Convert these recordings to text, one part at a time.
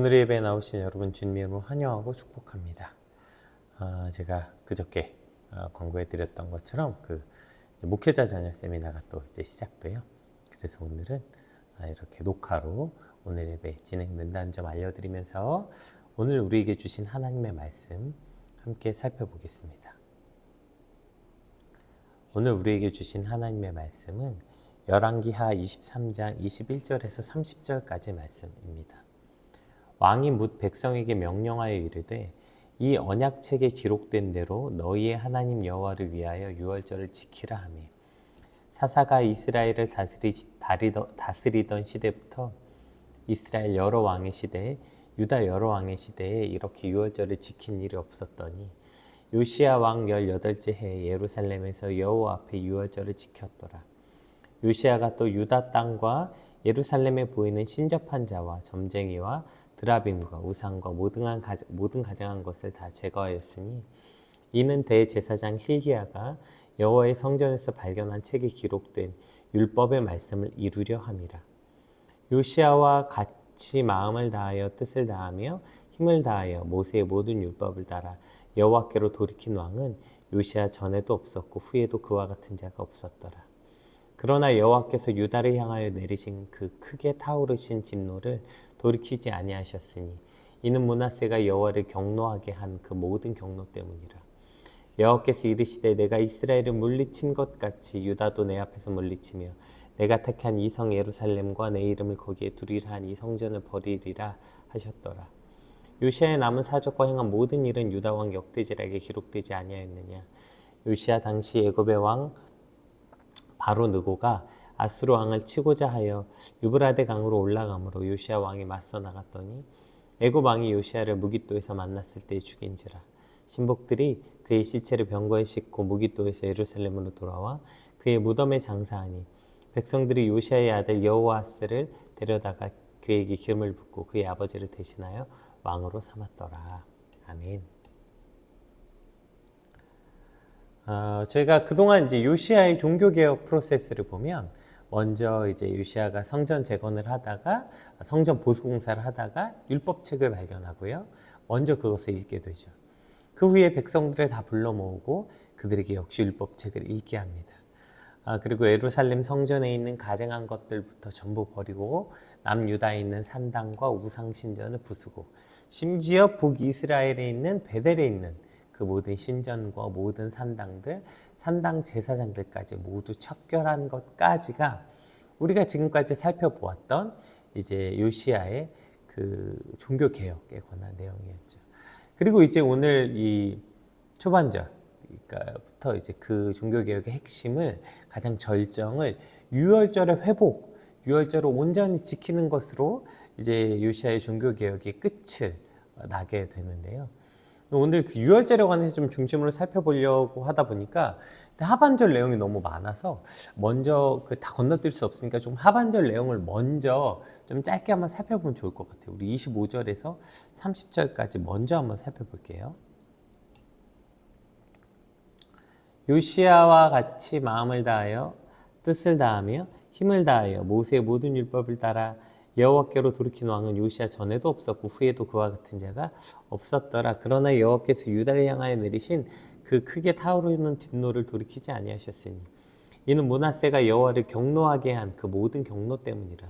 오늘 예배에 나오신 여러분 주님의 이름으로 환영하고 축복합니다. 제가 그저께 권고해 드렸던 것처럼 목회자 자녀 세미나가 또 이제 시작돼요. 그래서 오늘은 이렇게 녹화로 오늘 예배 진행된다는 점 알려드리면서 오늘 우리에게 주신 하나님의 말씀 함께 살펴보겠습니다. 오늘 우리에게 주신 하나님의 말씀은 열왕기하 23장 21절에서 30절까지 말씀입니다. 왕이 뭇 백성에게 명령하여 이르되 이 언약책에 기록된 대로 너희의 하나님 여호와를 위하여 유월절을 지키라 하며 사사가 이스라엘을 다스리던 시대부터 이스라엘 여러 왕의 시대에 유다 여러 왕의 시대에 이렇게 유월절을 지킨 일이 없었더니 요시야 왕 18째 해에 예루살렘에서 여호와 앞에 유월절을 지켰더라. 요시야가 또 유다 땅과 예루살렘에 보이는 신접한 자와 점쟁이와 드라빔과 우상과 모든 가증한 것을 다 제거하였으니 이는 대제사장 힐기야가 여호와의 성전에서 발견한 책에 기록된 율법의 말씀을 이루려 함이라. 요시야와 같이 마음을 다하여 뜻을 다하며 힘을 다하여 모세의 모든 율법을 따라 여호와께로 돌이킨 왕은 요시야 전에도 없었고 후에도 그와 같은 자가 없었더라. 그러나 여호와께서 유다를 향하여 내리신 그 크게 타오르신 진노를 돌이키지 아니하셨으니 이는 므낫세가 여호와를 경노하게 한 그 모든 경노 때문이라. 여호와께서 이르시되 내가 이스라엘을 물리친 것 같이 유다도 내 앞에서 물리치며 내가 택한 이 성 예루살렘과 내 이름을 거기에 두리라 한 이 성전을 버리리라 하셨더라. 요시야의 남은 사적과 행한 모든 일은 유다 왕 역대지락에 기록되지 아니하였느냐. 요시야 당시 애굽의 왕 바로 느고가 아수르 왕을 치고자 하여 유브라데 강으로 올라가므로 요시야 왕이 맞서 나갔더니 애굽 왕이 요시야를 무깃도에서 만났을 때 죽인지라. 신복들이 그의 시체를 병거에 싣고 무깃도에서 예루살렘으로 돌아와 그의 무덤에 장사하니 백성들이 요시야의 아들 여호아스를 데려다가 그에게 기름을 붓고 그의 아버지를 대신하여 왕으로 삼았더라. 아멘. 저희가 그동안 이제 요시야의 종교개혁 프로세스를 보면 먼저 이제 요시야가 성전 재건을 하다가 성전 보수공사를 하다가 율법책을 발견하고요. 먼저 그것을 읽게 되죠. 그 후에 백성들을 다 불러 모으고 그들에게 역시 율법책을 읽게 합니다. 그리고 예루살렘 성전에 있는 가증한 것들부터 전부 버리고 남유다에 있는 산당과 우상신전을 부수고 심지어 북이스라엘에 있는 베델에 있는 그 모든 신전과 모든 산당들, 산당 제사장들까지 모두 척결한 것까지가 우리가 지금까지 살펴보았던 이제 요시야의 그 종교 개혁에 관한 내용이었죠. 그리고 이제 오늘 이 초반절부터 이제 그 종교 개혁의 핵심을 가장 절정을 유월절의 회복, 유월절을 온전히 지키는 것으로 이제 요시야의 종교 개혁의 끝을 나게 되는데요. 오늘 그 유월절에 관해서 좀 중심으로 살펴보려고 하다 보니까 하반절 내용이 너무 많아서 먼저 다 건너뛸 수 없으니까 좀 하반절 내용을 먼저 좀 짧게 한번 살펴보면 좋을 것 같아요. 우리 25절에서 30절까지 먼저 한번 살펴볼게요. 요시야와 같이 마음을 다하여 뜻을 다하며 힘을 다하여 모세의 모든 율법을 따라 여호와께로 돌이킨 왕은 요시야 전에도 없었고 후에도 그와 같은 자가 없었더라. 그러나 여호와께서 유다를 향하여 내리신 그 크게 타오르는 진노를 돌이키지 아니하셨으니 이는 므낫세가 여호와를 경노하게 한 그 모든 경노 때문이라.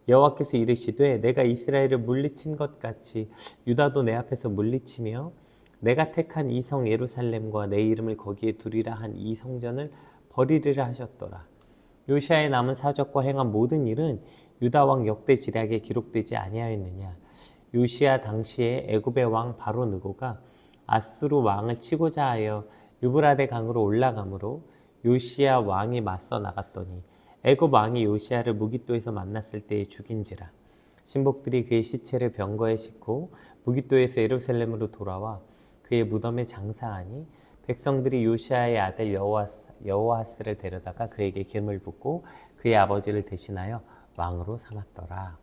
여호와께서 이르시되 내가 이스라엘을 물리친 것 같이 유다도 내 앞에서 물리치며 내가 택한 이 성 예루살렘과 내 이름을 거기에 두리라 한 이 성전을 버리리라 하셨더라. 요시야의 남은 사적과 행한 모든 일은 유다 왕 역대 지략에 기록되지 아니하였느냐. 요시야 당시에 애굽의 왕 바로 느고가 아수르 왕을 치고자 하여 유브라데 강으로 올라가므로 요시야 왕이 맞서 나갔더니 애굽 왕이 요시야를 무깃도에서 만났을 때에 죽인지라. 신복들이 그의 시체를 병거에 싣고 무깃도에서 예루살렘으로 돌아와 그의 무덤에 장사하니 백성들이 요시야의 아들 여호아스를 데려다가 그에게 기름을 붓고 그의 아버지를 대신하여 왕으로 삼았더라.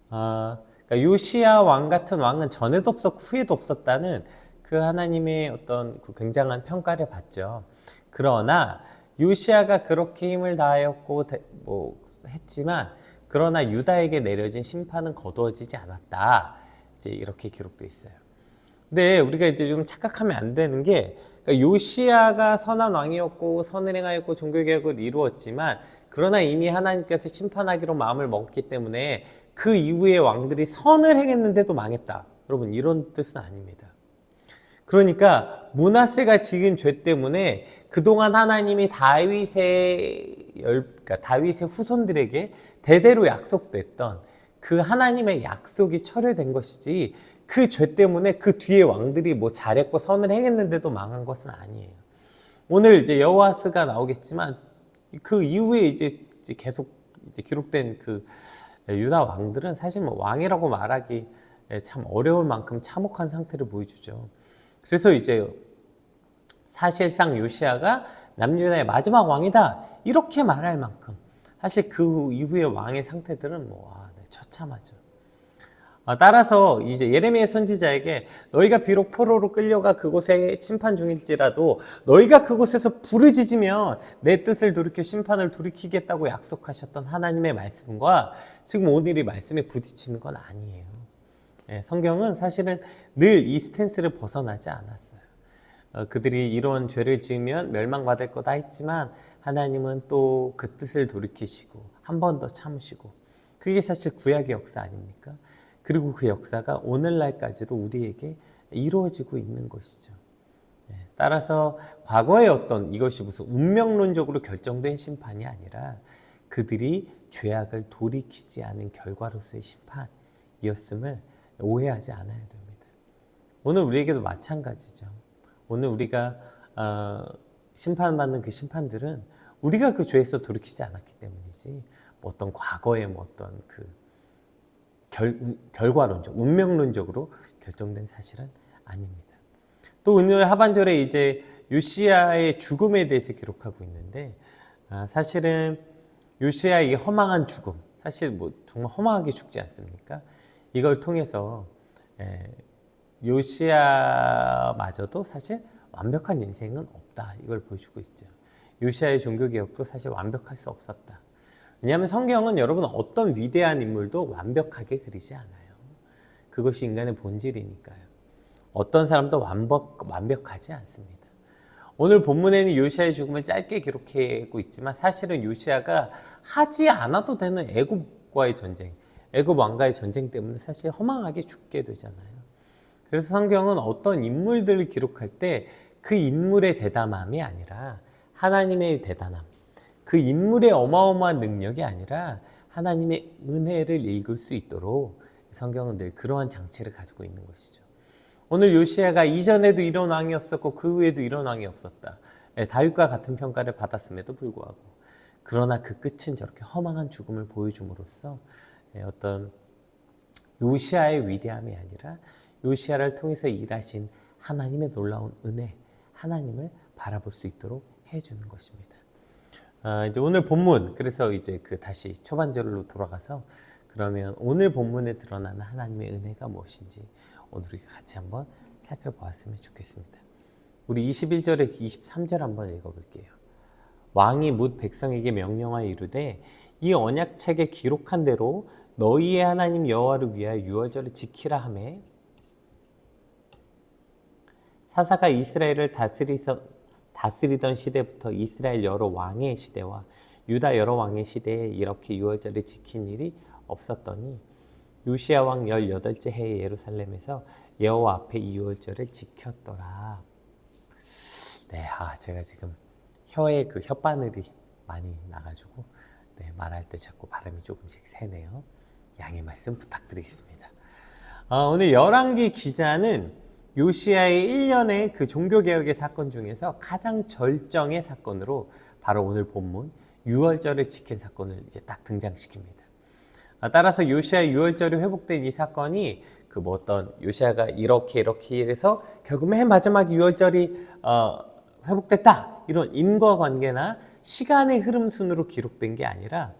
그러니까 요시야 왕 같은 왕은 전에도 없었고 후에도 없었다는 그 하나님의 어떤 그 굉장한 평가를 받죠. 그러나 요시야가 그렇게 힘을 다하였고 했지만 그러나 유다에게 내려진 심판은 거두어지지 않았다. 이제 이렇게 기록되어 있어요. 근데 우리가 이제 좀 착각하면 안 되는 게, 그러니까 요시야가 선한 왕이었고 선을 행하였고 종교개혁을 이루었지만, 그러나 이미 하나님께서 심판하기로 마음을 먹었기 때문에 그 이후의 왕들이 선을 행했는데도 망했다. 여러분, 이런 뜻은 아닙니다. 그러니까 므낫세가 지은 죄 때문에 그동안 하나님이 그러니까 다윗의 후손들에게 대대로 약속됐던 그 하나님의 약속이 철회된 것이지, 그 죄 때문에 그 뒤에 왕들이 뭐 잘했고 선을 행했는데도 망한 것은 아니에요. 오늘 이제 여호아스가 나오겠지만 그 이후에 이제 계속 이제 기록된 그 유다 왕들은 사실 뭐 왕이라고 말하기 참 어려울 만큼 참혹한 상태를 보여주죠. 그래서 이제 사실상 요시야가 남유다의 마지막 왕이다 이렇게 말할 만큼 사실 그 이후의 왕의 상태들은 처참하죠. 따라서 이제 예레미야 선지자에게 너희가 비록 포로로 끌려가 그곳에 침판 중일지라도 너희가 그곳에서 부르짖으면 내 뜻을 돌이켜 심판을 돌이키겠다고 약속하셨던 하나님의 말씀과 지금 오늘 이 말씀에 부딪히는 건 아니에요. 성경은 사실은 늘 이 스탠스를 벗어나지 않았어요. 그들이 이런 죄를 지으면 멸망받을 거다 했지만 하나님은 또 그 뜻을 돌이키시고 한 번 더 참으시고, 그게 사실 구약의 역사 아닙니까? 그리고 그 역사가 오늘날까지도 우리에게 이루어지고 있는 것이죠. 따라서 과거의 어떤 이것이 무슨 운명론적으로 결정된 심판이 아니라 그들이 죄악을 돌이키지 않은 결과로서의 심판이었음을 오해하지 않아야 됩니다. 오늘 우리에게도 마찬가지죠. 오늘 우리가 심판받는 그 심판들은 우리가 그 죄에서 돌이키지 않았기 때문이지, 어떤 과거의 어떤 그 결과론적, 운명론적으로 결정된 사실은 아닙니다. 또 오늘 하반절에 이제 요시야의 죽음에 대해서 기록하고 있는데, 사실은 요시야의 이 허망한 죽음, 사실 정말 허망하게 죽지 않습니까? 이걸 통해서 요시야마저도 사실 완벽한 인생은 없다, 이걸 보여주고 있죠. 요시야의 종교개혁도 사실 완벽할 수 없었다. 왜냐하면 성경은 여러분 어떤 위대한 인물도 완벽하게 그리지 않아요. 그것이 인간의 본질이니까요. 어떤 사람도 완벽하지 않습니다. 오늘 본문에는 요시야의 죽음을 짧게 기록하고 있지만 사실은 요시야가 하지 않아도 되는 애굽과의 전쟁, 애굽 왕과의 전쟁 때문에 사실 허망하게 죽게 되잖아요. 그래서 성경은 어떤 인물들을 기록할 때 그 인물의 대담함이 아니라 하나님의 대단함, 그 인물의 어마어마한 능력이 아니라 하나님의 은혜를 읽을 수 있도록 성경은 늘 그러한 장치를 가지고 있는 것이죠. 오늘 요시야가 이전에도 이런 왕이 없었고 그 후에도 이런 왕이 없었다, 다윗과 같은 평가를 받았음에도 불구하고, 그러나 그 끝은 저렇게 허망한 죽음을 보여줌으로써 어떤 요시야의 위대함이 아니라 요시야를 통해서 일하신 하나님의 놀라운 은혜, 하나님을 바라볼 수 있도록 해주는 것입니다. 이제 오늘 본문, 그래서 이제 다시 초반절로 돌아가서 그러면 오늘 본문에 드러나는 하나님의 은혜가 무엇인지 오늘 우리가 같이 한번 살펴보았으면 좋겠습니다. 우리 21절에서 23절 한번 읽어볼게요. 왕이 뭇 백성에게 명령하여 이르되 이 언약책에 기록한 대로 너희의 하나님 여호와를 위하여 유월절을 지키라 하매, 사사가 이스라엘을 다스리던 시대부터 이스라엘 여러 왕의 시대와 유다 여러 왕의 시대에 이렇게 유월절을 지킨 일이 없었더니 요시야 왕 18째 해에 예루살렘에서 여호와 앞에 이 유월절을 지켰더라. 제가 지금 혀에 그 혓바늘이 많이 나가지고 말할 때 자꾸 발음이 조금씩 새네요. 양해 말씀 부탁드리겠습니다. 오늘 열왕기 기자는 요시야의 1년의 그 종교개혁의 사건 중에서 가장 절정의 사건으로 바로 오늘 본문 유월절을 지킨 사건을 이제 딱 등장시킵니다. 따라서 요시야의 유월절이 회복된 이 사건이 어떤 요시야가 이렇게 해서 결국 맨 마지막 유월절이 회복됐다, 이런 인과관계나 시간의 흐름 순으로 기록된 게 아니라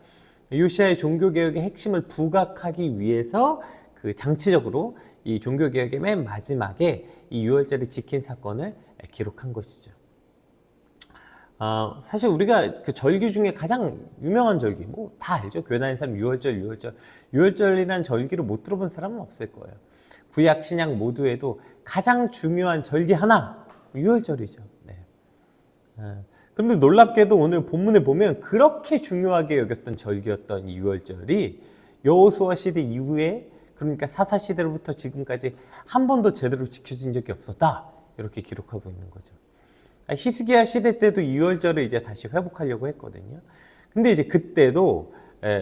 요시야의 종교개혁의 핵심을 부각하기 위해서 그 장치적으로 이 종교개혁의 맨 마지막에 이 유월절을 지킨 사건을 기록한 것이죠. 사실 우리가 그 절기 중에 가장 유명한 절기, 뭐 다 알죠. 교회 다니는 사람 유월절이라는 절기를 못 들어본 사람은 없을 거예요. 구약 신약 모두에도 가장 중요한 절기 하나, 유월절이죠. 네. 그런데 놀랍게도 오늘 본문에 보면 그렇게 중요하게 여겼던 절기였던 이 유월절이 여호수아 시대 이후에, 그러니까 사사 시대로부터 지금까지 한 번도 제대로 지켜진 적이 없었다, 이렇게 기록하고 있는 거죠. 히스기야 시대 때도 유월절을 이제 다시 회복하려고 했거든요. 근데 이제 그때도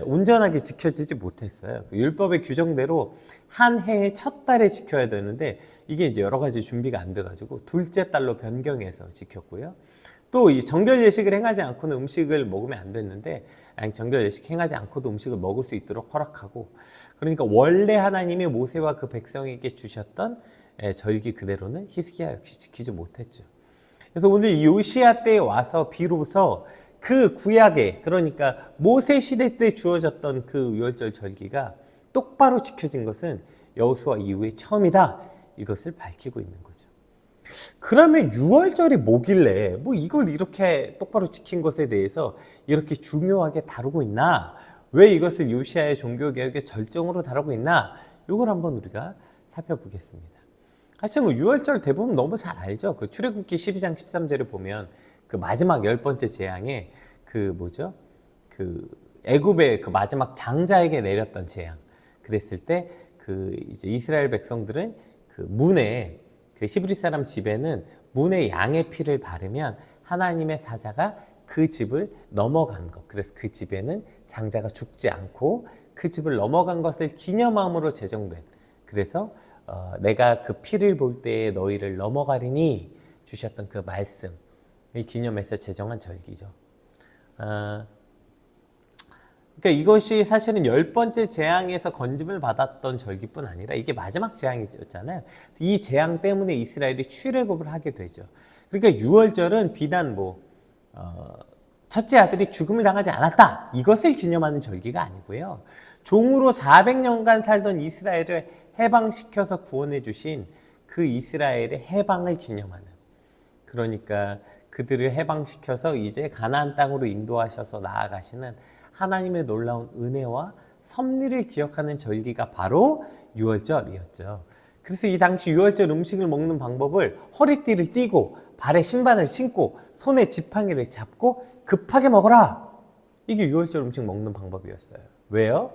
온전하게 지켜지지 못했어요. 그 율법의 규정대로 한 해의 첫 달에 지켜야 되는데 이게 이제 여러 가지 준비가 안 돼가지고 둘째 달로 변경해서 지켰고요. 또 이 정결 예식을 행하지 않고는 음식을 먹으면 안 됐는데, 정결 예식 행하지 않고도 음식을 먹을 수 있도록 허락하고, 그러니까 원래 하나님이 모세와 그 백성에게 주셨던 절기 그대로는 히스기야 역시 지키지 못했죠. 그래서 오늘 이 요시야 때에 와서 비로소 그 구약에, 그러니까 모세 시대 때 주어졌던 그 유월절 절기가 똑바로 지켜진 것은 여호수아 이후에 처음이다, 이것을 밝히고 있는 거죠. 그러면 유월절이 뭐길래 뭐 이걸 이렇게 똑바로 지킨 것에 대해서 이렇게 중요하게 다루고 있나, 왜 이것을 요시야의 종교개혁의 절정으로 다루고 있나, 이걸 한번 우리가 살펴보겠습니다. 사실 뭐 유월절 대부분 너무 잘 알죠. 그 출애굽기 12장 13절을 보면 그 마지막 10번째 재앙에 그 애굽의 그 마지막 장자에게 내렸던 재앙, 그랬을 때 그 이제 이스라엘 백성들은 그 문에, 그 히브리 사람 집에는 문에 양의 피를 바르면 하나님의 사자가 그 집을 넘어간 것, 그래서 그 집에는 장자가 죽지 않고 그 집을 넘어간 것을 기념함으로 제정된, 그래서 내가 그 피를 볼 때에 너희를 넘어가리니 주셨던 그 말씀을 기념해서 제정한 절기죠. 그러니까 이것이 사실은 10번째 재앙에서 건짐을 받았던 절기뿐 아니라 이게 마지막 재앙이었잖아요. 이 재앙 때문에 이스라엘이 출애굽을 하게 되죠. 그러니까 유월절은 비단 첫째 아들이 죽음을 당하지 않았다, 이것을 기념하는 절기가 아니고요. 종으로 400년간 살던 이스라엘을 해방시켜서 구원해 주신 그 이스라엘의 해방을 기념하는, 그러니까 그들을 해방시켜서 이제 가나안 땅으로 인도하셔서 나아가시는 하나님의 놀라운 은혜와 섭리를 기억하는 절기가 바로 유월절이었죠. 그래서 이 당시 유월절 음식을 먹는 방법을 허리띠를 띠고 발에 신발을 신고 손에 지팡이를 잡고 급하게 먹어라, 이게 유월절 음식 먹는 방법이었어요. 왜요?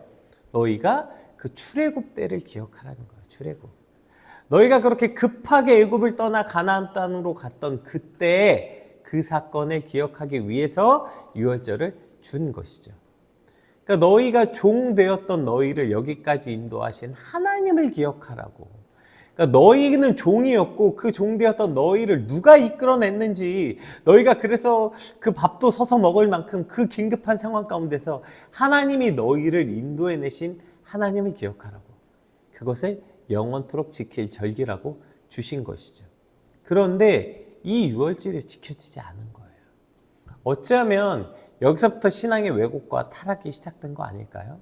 너희가 그 출애굽 때를 기억하라는 거예요. 출애굽. 너희가 그렇게 급하게 애굽을 떠나 가나안 땅으로 갔던 그때의 그 사건을 기억하기 위해서 유월절을 준 것이죠. 그러니까 너희가 종 되었던 너희를 여기까지 인도하신 하나님을 기억하라고. 그러니까 너희는 종이었고 그 종 되었던 너희를 누가 이끌어냈는지, 너희가 그래서 그 밥도 서서 먹을 만큼 그 긴급한 상황 가운데서 하나님이 너희를 인도해내신 하나님을 기억하라고. 그것을 영원토록 지킬 절기라고 주신 것이죠. 그런데 이 유월절이 지켜지지 않은 거예요. 어쩌면 여기서부터 신앙의 왜곡과 타락이 시작된 거 아닐까요?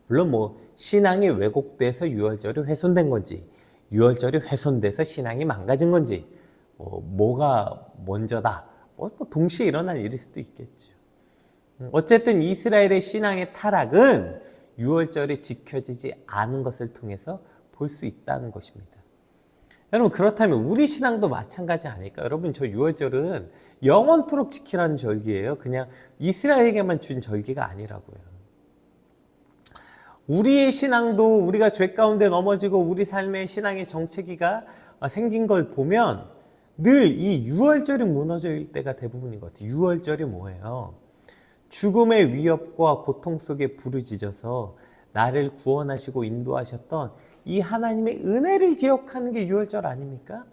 물론 신앙이 왜곡돼서 유월절이 훼손된 건지, 유월절이 훼손돼서 신앙이 망가진 건지, 뭐가 먼저다, 동시에 일어날 일일 수도 있겠죠. 어쨌든 이스라엘의 신앙의 타락은 유월절이 지켜지지 않은 것을 통해서 볼 수 있다는 것입니다. 여러분, 그렇다면 우리 신앙도 마찬가지 아닐까요? 여러분, 저 유월절은 영원토록 지키라는 절기예요. 그냥 이스라엘에게만 준 절기가 아니라고요. 우리의 신앙도 우리가 죄 가운데 넘어지고 우리 삶의 신앙의 정체기가 생긴 걸 보면 늘 이 유월절이 무너질 때가 대부분인 것 같아요. 유월절이 뭐예요? 죽음의 위협과 고통 속에 부르짖어서 나를 구원하시고 인도하셨던 이 하나님의 은혜를 기억하는 게 유월절 아닙니까?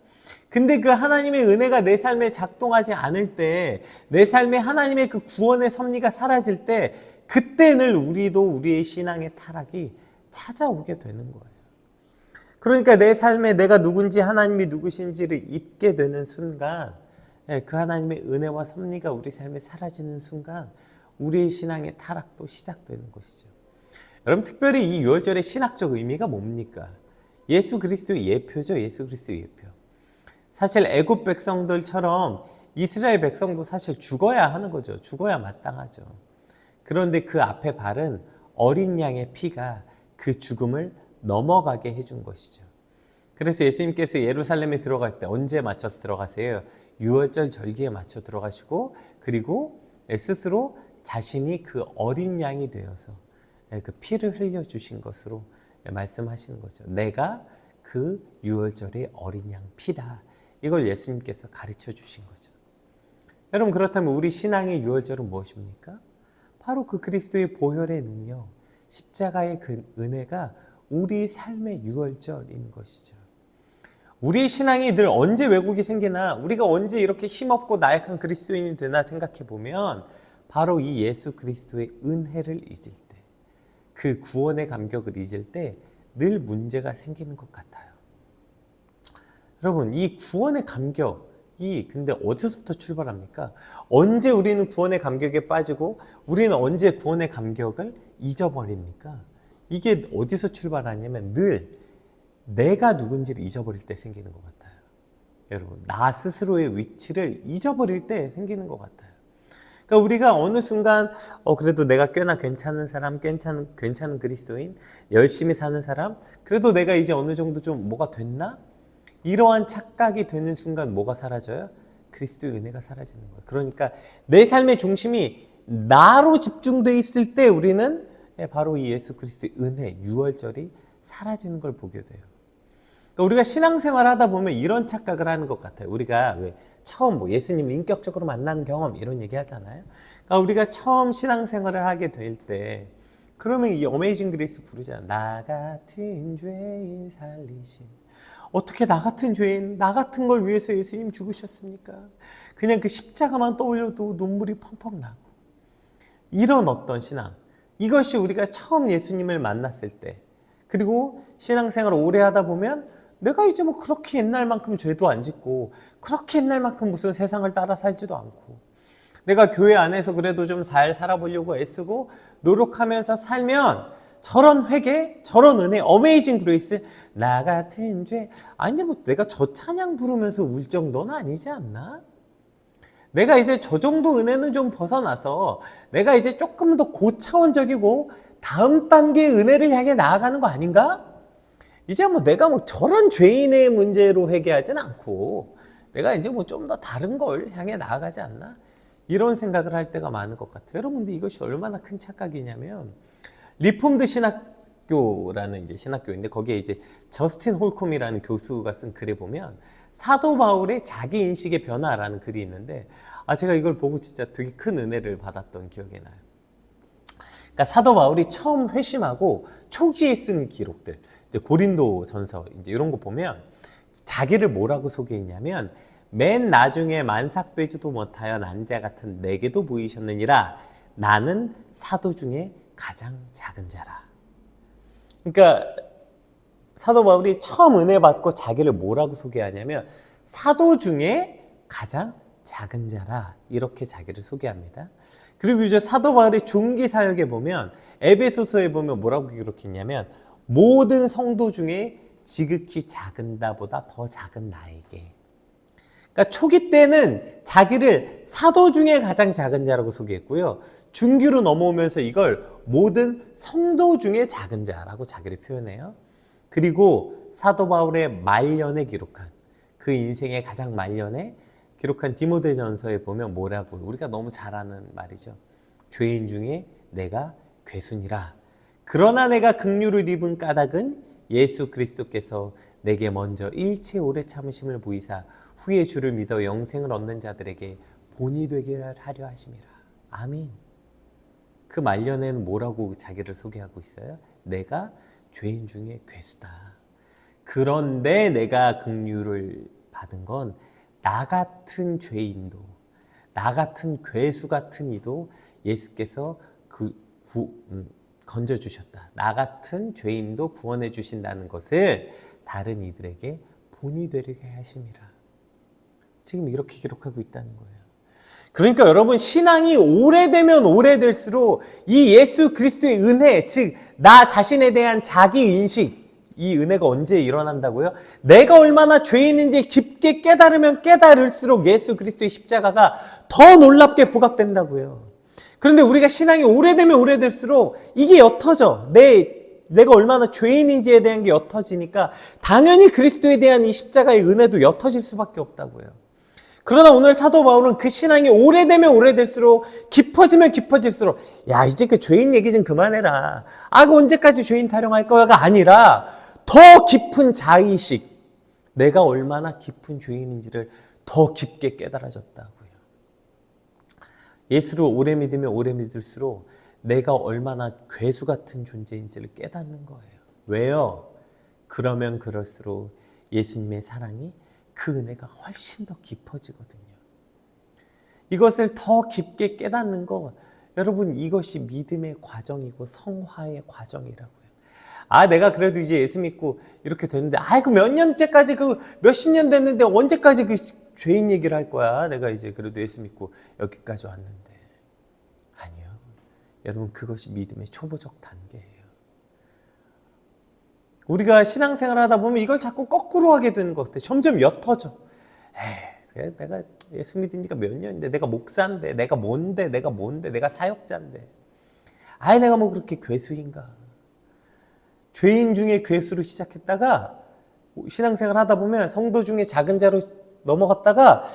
근데 그 하나님의 은혜가 내 삶에 작동하지 않을 때, 내 삶에 하나님의 그 구원의 섭리가 사라질 때, 그때 늘 우리도 우리의 신앙의 타락이 찾아오게 되는 거예요. 그러니까 내 삶에 내가 누군지, 하나님이 누구신지를 잊게 되는 순간, 그 하나님의 은혜와 섭리가 우리 삶에 사라지는 순간 우리의 신앙의 타락도 시작되는 것이죠. 여러분, 특별히 이 유월절의 신학적 의미가 뭡니까? 예수 그리스도의 예표죠. 예수 그리스도의 예표. 사실 애굽 백성들처럼 이스라엘 백성도 사실 죽어야 하는 거죠. 죽어야 마땅하죠. 그런데 그 앞에 바른 어린 양의 피가 그 죽음을 넘어가게 해준 것이죠. 그래서 예수님께서 예루살렘에 들어갈 때 언제 맞춰서 들어가세요? 유월절 절기에 맞춰 들어가시고, 그리고 스스로 자신이 그 어린 양이 되어서 그 피를 흘려주신 것으로 말씀하시는 거죠. 내가 그 유월절의 어린 양 피다. 이걸 예수님께서 가르쳐 주신 거죠. 여러분, 그렇다면 우리 신앙의 유월절은 무엇입니까? 바로 그 그리스도의 보혈의 능력, 십자가의 그 은혜가 우리 삶의 유월절인 것이죠. 우리의 신앙이 늘 언제 왜곡이 생기나, 우리가 언제 이렇게 힘없고 나약한 그리스도인이 되나 생각해 보면 바로 이 예수 그리스도의 은혜를 잊을 때, 그 구원의 감격을 잊을 때 늘 문제가 생기는 것 같아요. 여러분, 이 구원의 감격이 근데 어디서부터 출발합니까? 언제 우리는 구원의 감격에 빠지고 우리는 언제 구원의 감격을 잊어버립니까? 이게 어디서 출발하냐면 늘 내가 누군지를 잊어버릴 때 생기는 것 같아요. 여러분, 나 스스로의 위치를 잊어버릴 때 생기는 것 같아요. 그러니까 우리가 어느 순간 그래도 내가 꽤나 괜찮은 사람, 괜찮은 그리스도인, 열심히 사는 사람, 그래도 내가 이제 어느 정도 좀 뭐가 됐나? 이러한 착각이 되는 순간 뭐가 사라져요? 그리스도의 은혜가 사라지는 거예요. 그러니까 내 삶의 중심이 나로 집중되어 있을 때 우리는 바로 이 예수 그리스도의 은혜, 유월절이 사라지는 걸 보게 돼요. 그러니까 우리가 신앙생활 하다 보면 이런 착각을 하는 것 같아요. 우리가 왜 처음 예수님 인격적으로 만나는 경험 이런 얘기 하잖아요. 그러니까 우리가 처음 신앙생활을 하게 될 때 그러면 이 어메이징 그레이스 부르잖아요. 나 같은 죄인 살리신. 어떻게 나 같은 죄인, 나 같은 걸 위해서 예수님 죽으셨습니까? 그냥 그 십자가만 떠올려도 눈물이 펑펑 나고. 이런 어떤 신앙. 이것이 우리가 처음 예수님을 만났을 때, 그리고 신앙생활을 오래 하다 보면 내가 이제 뭐 그렇게 옛날만큼 죄도 안 짓고 그렇게 옛날만큼 무슨 세상을 따라 살지도 않고 내가 교회 안에서 그래도 좀 잘 살아보려고 애쓰고 노력하면서 살면 저런 회개, 저런 은혜, 어메이징 그레이스, 나 같은 죄, 아니 뭐 내가 저 찬양 부르면서 울 정도는 아니지 않나? 내가 이제 저 정도 은혜는 좀 벗어나서 내가 이제 조금 더 고차원적이고 다음 단계의 은혜를 향해 나아가는 거 아닌가? 이제 뭐 내가 뭐 저런 죄인의 문제로 회개하진 않고 내가 이제 뭐 좀 더 다른 걸 향해 나아가지 않나? 이런 생각을 할 때가 많은 것 같아요. 여러분, 근데 이것이 얼마나 큰 착각이냐면 리폼드 신학교라는 이제 신학교인데 거기에 이제 저스틴 홀콤이라는 교수가 쓴 글에 보면 사도 바울의 자기 인식의 변화라는 글이 있는데 제가 이걸 보고 진짜 되게 큰 은혜를 받았던 기억이 나요. 그러니까 사도 바울이 처음 회심하고 초기에 쓴 기록들, 이제 고린도 전서 이제 이런 거 보면 자기를 뭐라고 소개했냐면 맨 나중에 만삭되지도 못하여 난자 같은 내게도 보이셨느니라 나는 사도 중에 가장 작은 자라. 그러니까 사도 바울이 처음 은혜 받고 자기를 뭐라고 소개하냐면 사도 중에 가장 작은 자라 이렇게 자기를 소개합니다. 그리고 이제 사도 바울의 중기 사역에 보면 에베소서에 보면 뭐라고 기록했냐면 모든 성도 중에 지극히 작은 나보다 더 작은 나에게. 그러니까 초기 때는 자기를 사도 중에 가장 작은 자라고 소개했고요. 중기로 넘어오면서 이걸 모든 성도 중에 작은 자라고 자기를 표현해요. 그리고 사도 바울의 말년에 기록한 그 인생의 가장 말년에 기록한 디모데전서에 보면 뭐라고 우리가 너무 잘 아는 말이죠. 죄인 중에 내가 괴순이라. 그러나 내가 긍휼을 입은 까닭은 예수 그리스도께서 내게 먼저 일체 오래 참으심을 보이사 후에 주를 믿어 영생을 얻는 자들에게 본이 되게 하려 하심이라. 아멘. 그 말년에는 뭐라고 자기를 소개하고 있어요? 내가 죄인 중에 괴수다. 그런데 내가 긍휼을 받은 건 나 같은 죄인도, 나 같은 괴수 같은 이도 예수께서 건져주셨다. 나 같은 죄인도 구원해 주신다는 것을 다른 이들에게 본이 되게 하심이라. 지금 이렇게 기록하고 있다는 거예요. 그러니까 여러분, 신앙이 오래되면 오래될수록 이 예수 그리스도의 은혜, 즉 나 자신에 대한 자기 인식, 이 은혜가 언제 일어난다고요? 내가 얼마나 죄인인지 깊게 깨달으면 깨달을수록 예수 그리스도의 십자가가 더 놀랍게 부각된다고요. 그런데 우리가 신앙이 오래되면 오래될수록 이게 옅어져. 내가 얼마나 죄인인지에 대한 게 옅어지니까 당연히 그리스도에 대한 이 십자가의 은혜도 옅어질 수밖에 없다고요. 그러나 오늘 사도 바울은 그 신앙이 오래되면 오래될수록 깊어지면 깊어질수록 야 이제 그 죄인 얘기 좀 그만해라. 그 언제까지 죄인 타령할 거야가 아니라 더 깊은 자의식, 내가 얼마나 깊은 죄인인지를 더 깊게 깨달아졌다고요. 예수를 오래 믿으면 오래 믿을수록 내가 얼마나 괴수 같은 존재인지를 깨닫는 거예요. 왜요? 그러면 그럴수록 예수님의 사랑이 그 은혜가 훨씬 더 깊어지거든요. 이것을 더 깊게 깨닫는 거, 여러분 이것이 믿음의 과정이고 성화의 과정이라고요. 내가 그래도 이제 예수 믿고 이렇게 됐는데 그 몇 년째까지 그 몇십 년 됐는데 언제까지 그 죄인 얘기를 할 거야. 내가 이제 그래도 예수 믿고 여기까지 왔는데. 아니요. 여러분 그것이 믿음의 초보적 단계예요. 우리가 신앙생활 하다 보면 이걸 자꾸 거꾸로 하게 되는 것 같아요. 점점 옅어져. 내가 예수 믿은 지가 몇 년인데, 내가 목사인데, 내가 뭔데, 내가 사역자인데. 내가 뭐 그렇게 괴수인가. 죄인 중에 괴수로 시작했다가 신앙생활 하다 보면 성도 중에 작은 자로 넘어갔다가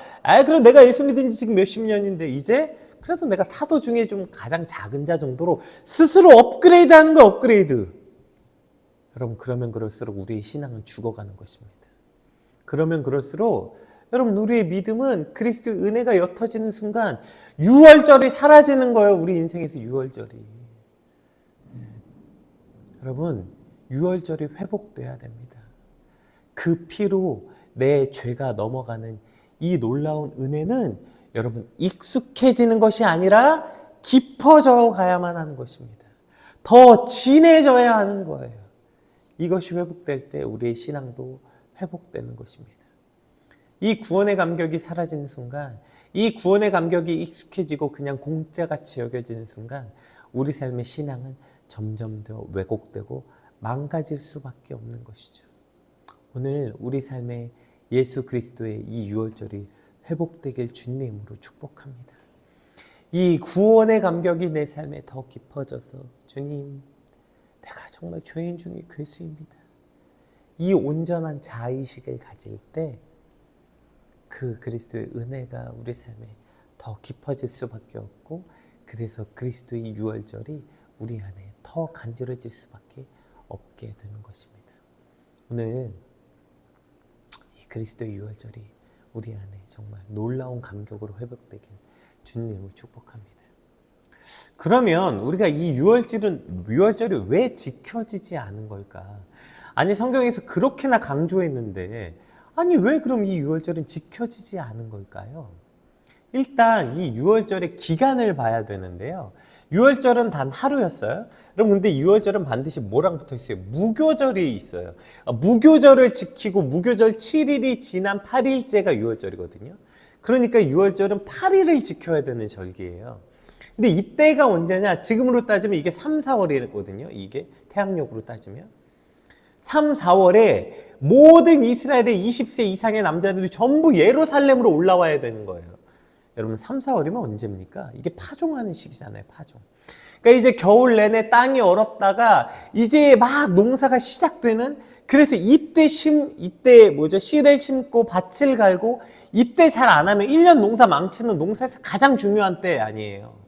그럼 내가 예수 믿은 지 지금 몇십 년인데 이제 그래도 내가 사도 중에 좀 가장 작은 자 정도로 스스로 업그레이드 하는 거야, 업그레이드. 여러분 그러면 그럴수록 우리의 신앙은 죽어가는 것입니다. 그러면 그럴수록 여러분 우리의 믿음은 그리스도의 은혜가 옅어지는 순간 유월절이 사라지는 거예요. 우리 인생에서 유월절이. 여러분 유월절이 회복돼야 됩니다. 그 피로 내 죄가 넘어가는 이 놀라운 은혜는 여러분 익숙해지는 것이 아니라 깊어져 가야만 하는 것입니다. 더 진해져야 하는 거예요. 이것이 회복될 때 우리의 신앙도 회복되는 것입니다. 이 구원의 감격이 사라지는 순간, 이 구원의 감격이 익숙해지고 그냥 공짜같이 여겨지는 순간 우리 삶의 신앙은 점점 더 왜곡되고 망가질 수밖에 없는 것이죠. 오늘 우리 삶에 예수 그리스도의 이 유월절이 회복되길 주님의 이름으로 축복합니다. 이 구원의 감격이 내 삶에 더 깊어져서 주님, 내가 정말 죄인 중에 괴수입니다. 이 온전한 자의식을 가질 때 그 그리스도의 은혜가 우리 삶에 더 깊어질 수밖에 없고, 그래서 그리스도의 유월절이 우리 안에 더 간절해질 수밖에 없게 되는 것입니다. 오늘 이 그리스도의 유월절이 우리 안에 정말 놀라운 감격으로 회복되길 주님을 축복합니다. 그러면 우리가 이 유월절이 왜 지켜지지 않은 걸까? 아니 성경에서 그렇게나 강조했는데 왜 그럼 이 유월절은 지켜지지 않은 걸까요? 일단 이 유월절의 기간을 봐야 되는데요. 유월절은 단 하루였어요. 여러분 근데 유월절은 반드시 뭐랑 붙어 있어요? 무교절이 있어요. 무교절을 지키고 무교절 7일이 지난 8일째가 유월절이거든요. 그러니까 유월절은 8일을 지켜야 되는 절기예요. 근데 이때가 언제냐? 지금으로 따지면 이게 3, 4월이거든요. 이게 태양력으로 따지면 3, 4월에 모든 이스라엘의 20세 이상의 남자들이 전부 예루살렘으로 올라와야 되는 거예요. 여러분 3, 4월이면 언제입니까? 이게 파종하는 시기잖아요. 파종. 그러니까 이제 겨울 내내 땅이 얼었다가 이제 막 농사가 시작되는, 그래서 이때 씨를 심고 밭을 갈고 이때 잘 안 하면 1년 농사 망치는 농사에서 가장 중요한 때 아니에요.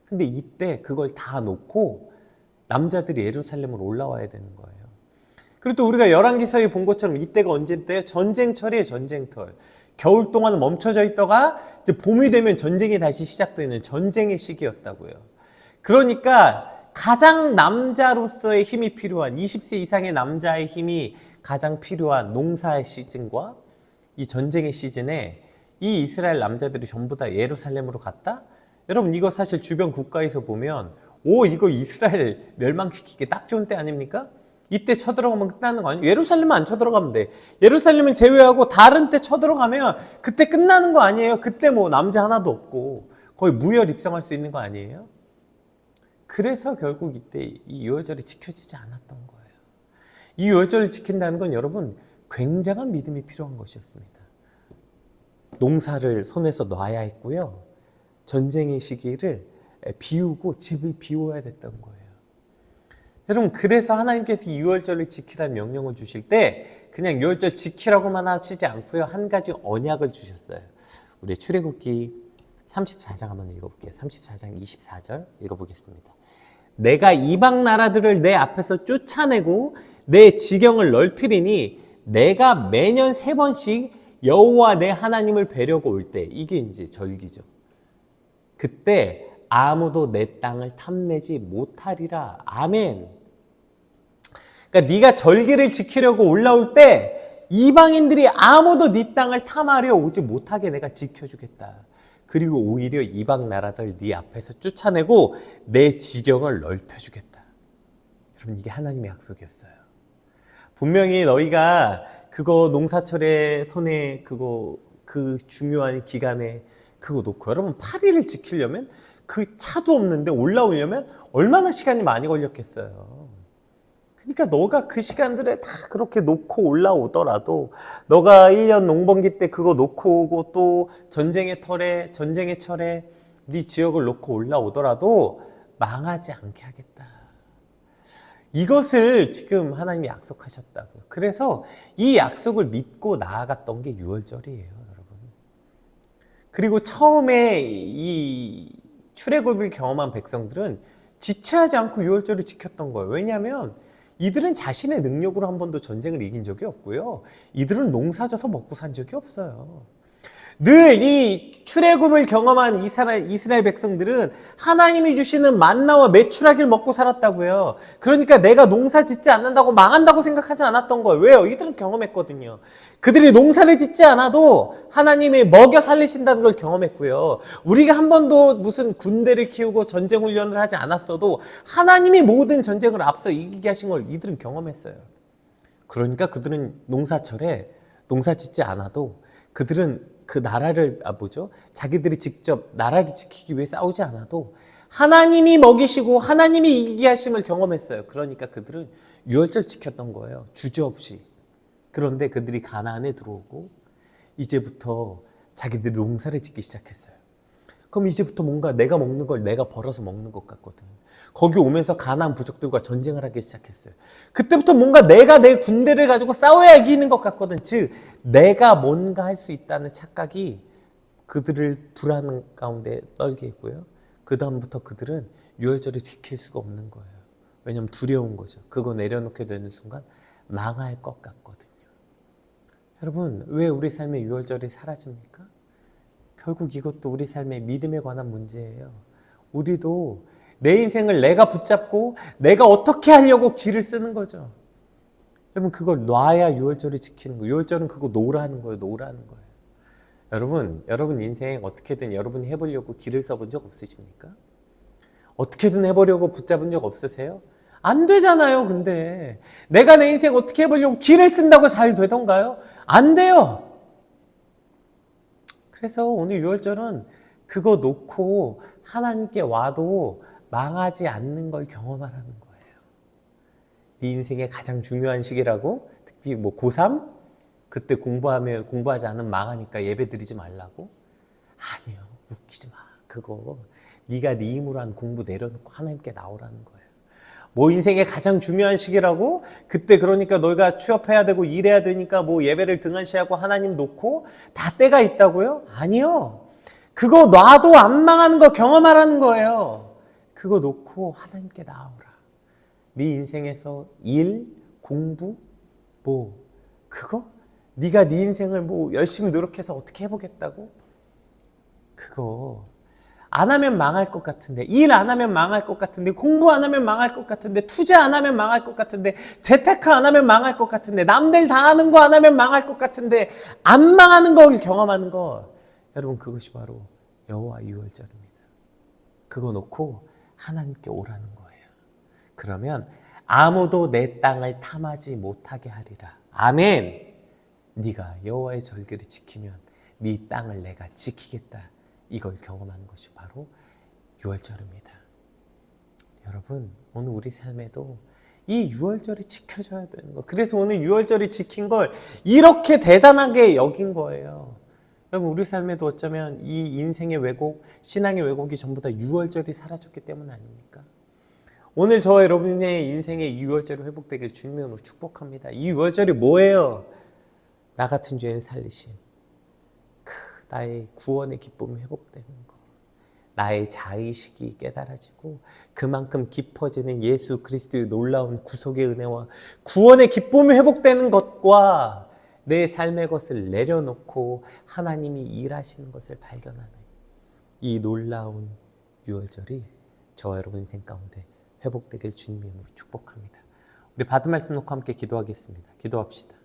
근데 이때 그걸 다 놓고 남자들이 예루살렘으로 올라와야 되는 거예요. 그리고 또 우리가 열왕기서에 본 것처럼 이때가 언제인데요? 전쟁철이에요, 전쟁철. 겨울 동안 멈춰져 있다가 이제 봄이 되면 전쟁이 다시 시작되는 전쟁의 시기였다고요. 그러니까 가장 남자로서의 힘이 필요한 20세 이상의 남자의 힘이 가장 필요한 농사의 시즌과 이 전쟁의 시즌에 이 이스라엘 남자들이 전부 다 예루살렘으로 갔다? 여러분 이거 사실 주변 국가에서 보면 이거 이스라엘 멸망시키기 딱 좋은 때 아닙니까? 이때 쳐들어가면 끝나는 거 아니에요? 예루살렘만 안 쳐들어가면 돼. 예루살렘을 제외하고 다른 때 쳐들어가면 그때 끝나는 거 아니에요? 그때 뭐 남자 하나도 없고 거의 무혈 입성할 수 있는 거 아니에요? 그래서 결국 이때 이 유월절이 지켜지지 않았던 거예요. 이 유월절을 지킨다는 건 여러분 굉장한 믿음이 필요한 것이었습니다. 농사를 손에서 놔야 했고요. 전쟁의 시기를 비우고 집을 비워야 됐던 거예요. 여러분, 그래서 하나님께서 이 유월절을 지키라는 명령을 주실 때 그냥 유월절 지키라고만 하시지 않고요. 한 가지 언약을 주셨어요. 우리 출애굽기 34장 한번 읽어볼게요. 34장 24절 읽어보겠습니다. 내가 이방 나라들을 내 앞에서 쫓아내고 내 지경을 넓히리니 내가 매년 3번씩 여호와 내 하나님을 뵈려고 올 때, 이게 이제 절기죠. 그때 아무도 내 땅을 탐내지 못하리라. 아멘. 그러니까 네가 절기를 지키려고 올라올 때 이방인들이 아무도 네 땅을 탐하려 오지 못하게 내가 지켜주겠다. 그리고 오히려 이방 나라들 네 앞에서 쫓아내고 내 지경을 넓혀주겠다. 여러분, 이게 하나님의 약속이었어요. 분명히 너희가 그거 농사철에 손에 그 중요한 기간에 그거 놓고, 여러분 8일을 지키려면 그 차도 없는데 올라오려면 얼마나 시간이 많이 걸렸겠어요. 그러니까 너가 그 시간들을 다 그렇게 놓고 올라오더라도, 너가 1년 농번기 때 그거 놓고 오고 또 전쟁의 철에 네 지역을 놓고 올라오더라도 망하지 않게 하겠다. 이것을 지금 하나님이 약속하셨다고요. 그래서 이 약속을 믿고 나아갔던 게 유월절이에요, 여러분. 그리고 처음에 이 출애굽을 경험한 백성들은 지체하지 않고 유월절을 지켰던 거예요. 왜냐하면 이들은 자신의 능력으로 한 번도 전쟁을 이긴 적이 없고요. 이들은 농사져서 먹고 산 적이 없어요. 늘 이 출애굽을 경험한 이스라엘 백성들은 하나님이 주시는 만나와 메추라기를 먹고 살았다고요. 그러니까 내가 농사 짓지 않는다고 망한다고 생각하지 않았던 거예요. 왜요? 이들은 경험했거든요. 그들이 농사를 짓지 않아도 하나님이 먹여 살리신다는 걸 경험했고요. 우리가 한 번도 무슨 군대를 키우고 전쟁 훈련을 하지 않았어도 하나님이 모든 전쟁을 앞서 이기게 하신 걸 이들은 경험했어요. 그러니까 그들은 농사철에 농사 짓지 않아도 그들은 그 나라를 자기들이 직접 나라를 지키기 위해 싸우지 않아도 하나님이 먹이시고 하나님이 이기게 하심을 경험했어요. 그러니까 그들은 유월절 지켰던 거예요. 주저없이. 그런데 그들이 가나안에 들어오고 이제부터 자기들이 농사를 짓기 시작했어요. 그럼 이제부터 뭔가 내가 먹는 걸 내가 벌어서 먹는 것 같거든. 거기 오면서 가나안 부족들과 전쟁을 하기 시작했어요. 그때부터 뭔가 내가 내 군대를 가지고 싸워야 이기는 것 같거든. 즉 내가 뭔가 할 수 있다는 착각이 그들을 불안 가운데 떨게 했고요. 그 다음부터 그들은 유월절을 지킬 수가 없는 거예요. 왜냐하면 두려운 거죠. 그거 내려놓게 되는 순간 망할 것 같거든요. 여러분, 왜 우리 삶의 유월절이 사라집니까? 결국 이것도 우리 삶의 믿음에 관한 문제예요. 우리도 내 인생을 내가 붙잡고 내가 어떻게 하려고 길을 쓰는 거죠. 여러분, 그걸 놔야 유월절을 지키는 거예요. 유월절은 그거 놓으라는 거예요. 놓으라는 거예요. 여러분 인생 어떻게든 여러분이 해보려고 길을 써본 적 없으십니까? 어떻게든 해보려고 붙잡은 적 없으세요? 안 되잖아요. 근데 내가 내 인생 어떻게 해보려고 길을 쓴다고 잘 되던가요? 안 돼요. 그래서 오늘 유월절은 그거 놓고 하나님께 와도 망하지 않는 걸 경험하라는 거예요. 네 인생의 가장 중요한 시기라고? 특히 고3? 그때 공부하지 않으면 망하니까 예배 드리지 말라고? 아니요. 웃기지 마. 그거 네가 네 힘으로 한 공부 내려놓고 하나님께 나오라는 거예요. 인생의 가장 중요한 시기라고? 그때 그러니까 너희가 취업해야 되고 일해야 되니까 예배를 등한시하고 하나님 놓고 다 때가 있다고요? 아니요. 그거 놔도 안 망하는 거 경험하라는 거예요. 그거 놓고 하나님께 나오라. 네 인생에서 일, 공부, 그거? 네가 네 인생을 열심히 노력해서 어떻게 해보겠다고? 그거 안 하면 망할 것 같은데, 일 안 하면 망할 것 같은데, 공부 안 하면 망할 것 같은데, 투자 안 하면 망할 것 같은데, 재테크 안 하면 망할 것 같은데, 남들 다 하는 거 안 하면 망할 것 같은데, 안 망하는 걸 경험하는 거, 여러분, 그것이 바로 여호와 유월절입니다. 그거 놓고 하나님께 오라는 거예요. 그러면 아무도 내 땅을 탐하지 못하게 하리라. 아멘. 네가 여호와의 절기를 지키면 네 땅을 내가 지키겠다. 이걸 경험하는 것이 바로 유월절입니다. 여러분, 오늘 우리 삶에도 이 유월절이 지켜져야 되는 거. 그래서 오늘 유월절이 지킨 걸 이렇게 대단하게 여긴 거예요. 여러분, 우리 삶에도 어쩌면 이 인생의 왜곡, 신앙의 왜곡이 전부 다 유월절이 사라졌기 때문 아닙니까? 오늘 저와 여러분의 인생의 유월절이 회복되길 주님으로 축복합니다. 이 유월절이 뭐예요? 나 같은 죄인 살리신 나의 구원의 기쁨이 회복되는 거. 나의 자의식이 깨달아지고 그만큼 깊어지는 예수 그리스도의 놀라운 구속의 은혜와 구원의 기쁨이 회복되는 것과 내 삶의 것을 내려놓고 하나님이 일하시는 것을 발견하는 이 놀라운 유월절이 저와 여러분 인생 가운데 회복되길 주님의 이름으로 축복합니다. 우리 받은 말씀 놓고 함께 기도하겠습니다. 기도합시다.